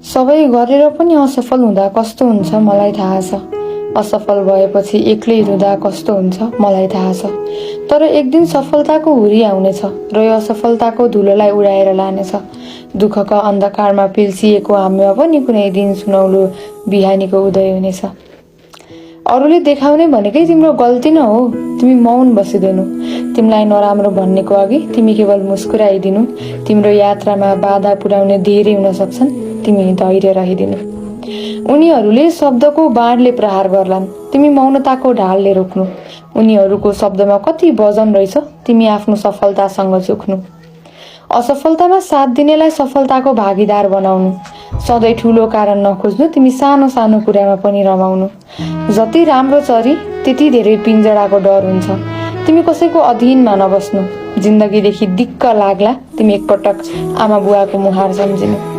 सबै गरेर पनि असफल हुँदा कस्तो हुन्छ मलाई थाहा छ। असफल भएपछि एक्लै रुँदा कस्तो हुन्छ मलाई थाहा छ। तर एक दिन सफलताको हुरी आउनेछ र यो असफलताको धुलोलाई उडाएर लानेछ। दुःखका अन्धकारमा पिल्सिएको हामीमा पनि कुनै दिन सुनौलो बिहानीको उदय हुनेछ। अरूले देखाउने भनेकै तिम्रो गल्ती न हो, तिमी मौन बसिदिनु। तिमीलाई नराम्रो भन्नेको अघि तिमी केवल मुस्कुराइदिनु। तिम्रो यात्रामा बाधा पुर्याउने धेरै हुन सक्छन्, तिमी धैर्य रहिदिनु। उनीहरूले शब्दको बाणले प्रहार गर्लान्, तिमी मौनताको ढालले रोक्नु। उनीहरूको शब्दमा कति वजन रहेछ, तिमी आफ्नो सफलतासँग जोख्नु। असफलतामा साथ दिनेलाई सफलताको भागीदार बनाउनु। सधैँ ठुलो कारण नखोज्नु, तिमी सानो सानो कुरामा पनि रमाउनु। जति राम्रो चरी त्यति धेरै पिञ्जडाको डर हुन्छ। तिमी कसैको अधीनमा नबस्नु। जिन्दगीदेखि दिक्क लाग्ला, तिमी एकपटक आमा बुवाको मुहार सम्झिनु।